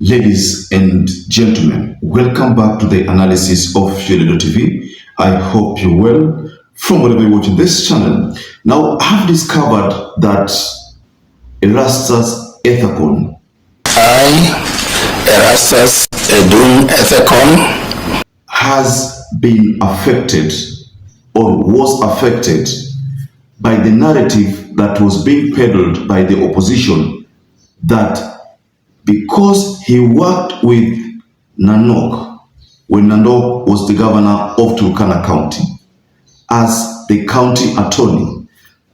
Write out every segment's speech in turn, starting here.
Ladies and gentlemen, welcome back to the analysis of YOLENO TV. I hope you're well from wherever you're watching this channel. Now, I've discovered that ERASTUS Ethicon. ERASTUS EDUNG Ethicon has been affected or was affected by the narrative that was being peddled by the opposition that because he worked with Nanok when Nanok was the governor of Turkana County as the county attorney,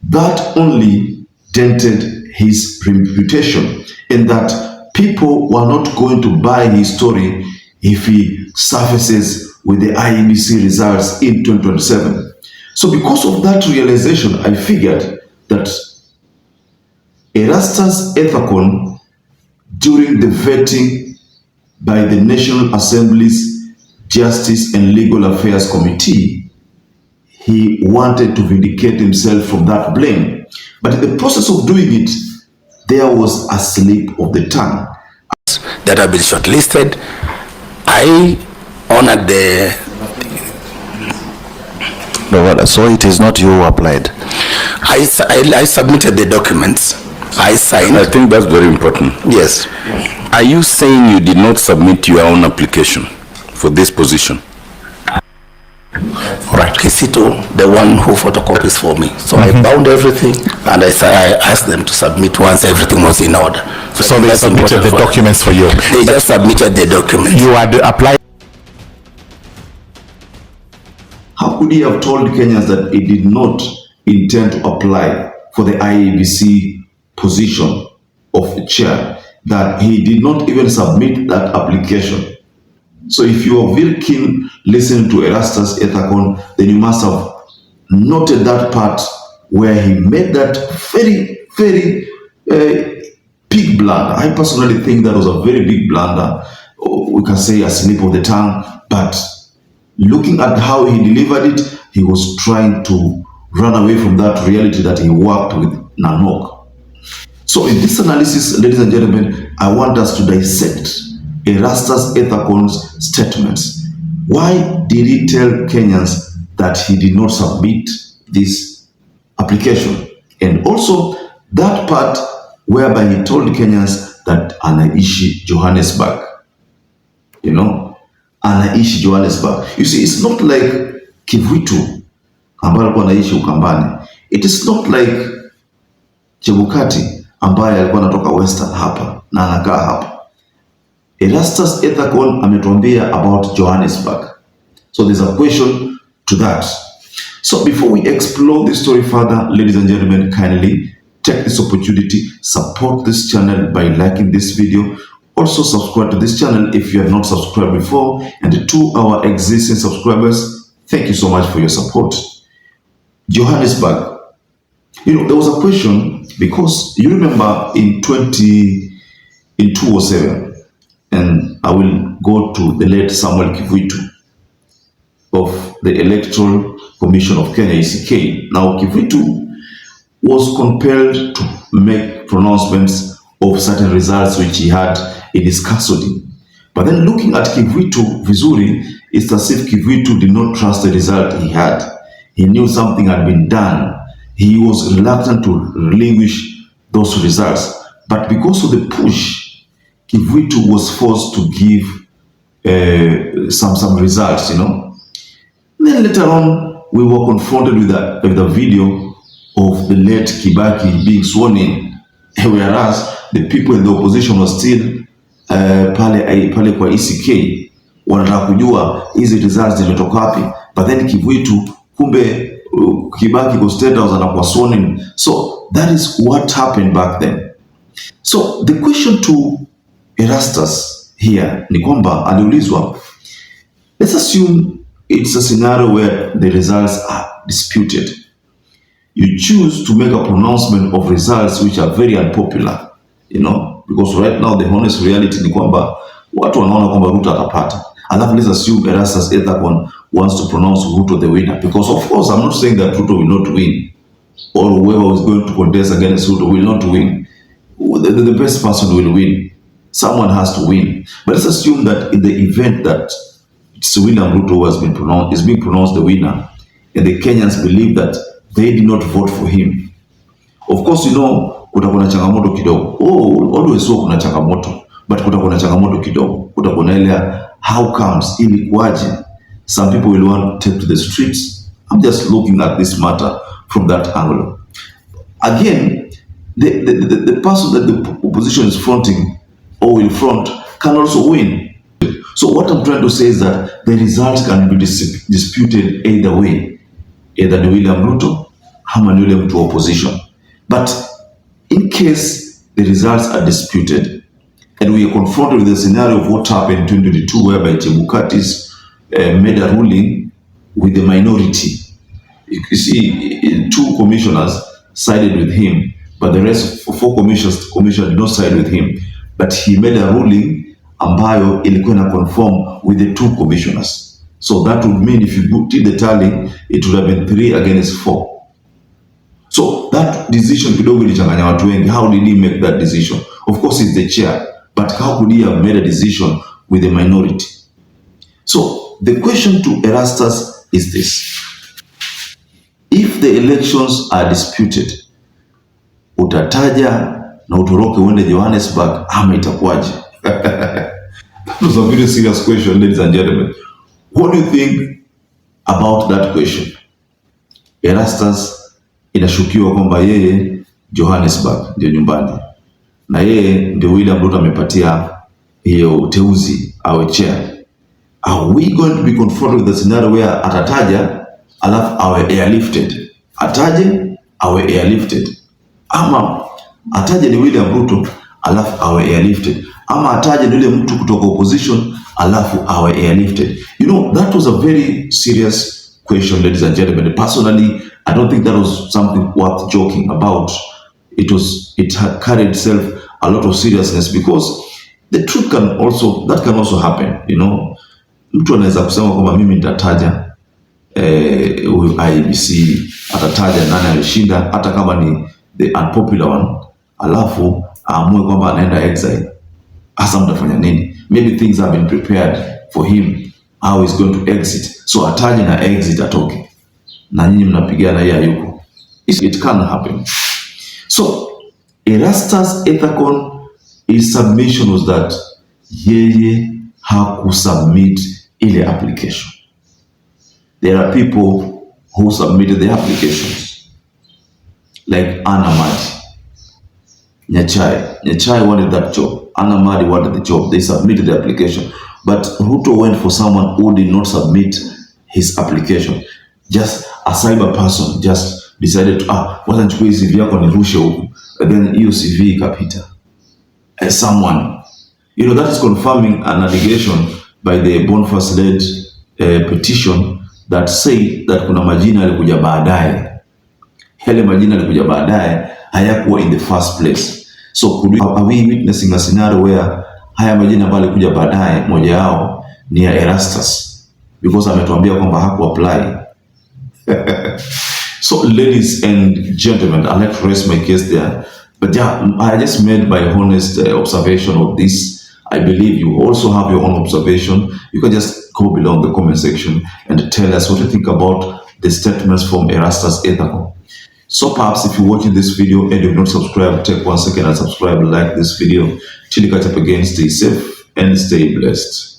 that only dented his reputation, and that people were not going to buy his story if he surfaces with the IEBC results in 2027. So because of that realization, I figured that ERASTUS Ethicon, during the vetting by the National Assembly's Justice and Legal Affairs Committee, he wanted to vindicate himself from that blame. But in the process of doing it, there was a slip of the tongue. That have been shortlisted. I honored the... No, so it is not you who applied. I submitted the documents. I signed. I think that's very important. Yes. Are you saying you did not submit your own application for this position? Right. Kisito, the one who photocopies for me. So I bound everything and I asked them to submit once everything was in order. So they submitted the documents for you? They just submitted the documents. You had applied? How could he have told Kenyans that he did not intend to apply for the IEBC position of chair, that he did not even submit that application? So if you are very keen listening to ERASTUS Ethicon, then you must have noted that part where he made that very big blunder. I personally think that was a very big blunder. We can say a slip of the tongue, but looking at how he delivered it, he was trying to run away from that reality that he worked with Nanok. So in this analysis, ladies and gentlemen, I want us to dissect ERASTUS Ethicon's statements. Why did he tell Kenyans that he did not submit this application? And also that part whereby he told Kenyans that anaishi Johannesburg. Anaishi Johannesburg. You see, it's not like Kivuitu ambaye alikuwa anaishi Ukambani. It is not like Chebukati ambaye alikuwa anatoka Western hapa na anakaa hapa. ERASTUS Ethicon ametuambia about Johannesburg. So there's a question to that. So before we explore this story further, ladies and gentlemen, kindly take this opportunity, support this channel by liking this video. Also subscribe to this channel if you have not subscribed before. And to our existing subscribers, thank you so much for your support. Johannesburg. There was a question because you remember in 2007, and I will go to the late Samuel Kivuitu of the Electoral Commission of Kenya, ECK. Now, Kivuitu was compelled to make pronouncements of certain results which he had in his custody. But then looking at Kivuitu vizuri, it's as if Kivuitu did not trust the result he had. He knew something had been done. He was reluctant to relinquish those results. But because of the push, Kivuitu was forced to give some results, Then later on, we were confronted with a video of the late Kibaki being sworn in, whereas the people in the opposition were still pale kwa ECK, wanataka kujua hizi results zimetoka wapi. But then Kivuitu, kumbe Kibaki go state house anakuwa sworn in. So that is what happened back then. So the question to ERASTUS here ni kwamba aliulizwa, let's assume it's a scenario where the results are disputed. You choose to make a pronouncement of results which are very unpopular, because right now the honest reality ni kwamba watu wanaona kwamba RUTO atapata. And let's assume ERASTUS Ethicon wants to pronounce RUTO the winner, because of course I'm not saying that RUTO will not win, or whoever is going to contest against RUTO will not win. The best person will win. Someone has to win. But let's assume that in the event that it's William Ruto who has been pronounced, is being pronounced the winner, and the Kenyans believe that they did not vote for him. Of course, kutakuwa na changamoto kidogo. Always kuna changamoto, but kutakuwa na changamoto kidogo. Kutakuwa na ile how comes, ili kuaje. Some people will want to take to the streets. I'm just looking at this matter from that angle. Again, the person that the opposition is fronting or will front can also win. So what I'm trying to say is that the results can be disputed either way, either the William Ruto or William to opposition. But in case the results are disputed and we are confronted with the scenario of what happened in 2022, whereby Chebukati's made a ruling with the minority. You see, 2 commissioners sided with him, but the rest 4 commissioners did not side with him. But he made a ruling ambayo ilikuwa na conform with the 2 commissioners. So that would mean if you did the tally, it would have been 3 against 4. So that decision kidogo ilichanganya watu wengi. How did he make that decision? Of course he's the chair, but how could he have made a decision with the minority? So the question to Erastus is this. If the elections are disputed, utataja na utoroke uende Johannesburg ama itakuwaje? That was a very serious question, ladies and gentlemen. What do you think about that question? Erastus inashukiwa kwamba yeye Johannesburg ndio nyumbani, na yeye ndio William Ruto amepatia hiyo uteuzi awe chair. Are we going to be confronted with the scenario where atataja alafu awe airlifted? Ataje awe airlifted, ama ataje ni William Ruto alafu awe airlifted, ama ataje ni yule mtu kutoka opposition alafu awe airlifted? That was a very serious question, ladies and gentlemen. Personally, I don't think that was something worth joking about. It had carried itself a lot of seriousness, because the truth can also happen. Mtu anaweza kusema kwamba mimi nitataja huyu IEBC atataja nani alishinda, hata kama ni the unpopular one, alafu aamue kwamba anaenda exile. Hasa mtafanya nini? Maybe things have been prepared for him, how he's going to exit. So ataje na exit atoke, na nyinyi mnapigana yeye hayuko. It can happen. So Erastus Ethacon, his submission was that yeye hakusubmit ile application. There are people who submitted the applications, like Anna Madi, Nyachai wanted that job. Anna Madi wanted the job. They submitted the application. But Ruto went for someone who did not submit his application. Just a cyber person just decided to, wacha nichukue CV yako nirushe huku. And then hiyo CV ikapita. As someone, that is confirming an allegation by the Boniface-led petition that say that kuna majina yalikuja baadaye. Yale majina yalikuja baadaye hayakuwa in the first place. So are we witnessing a scenario where haya majina ambayo yalikuja baadaye moja yao ni ya Erastus, because ametuambia kwamba haku apply. So ladies and gentlemen, I'd like to rest my case there. But yeah, I just made my honest observation of this. I believe you also have your own observation. You can just go below in the comment section and tell us what you think about the statements from Erastus Ethacon. So perhaps if you're watching this video and you've not subscribed, take 1 second and subscribe, like this video. Till you catch up again, stay safe and stay blessed.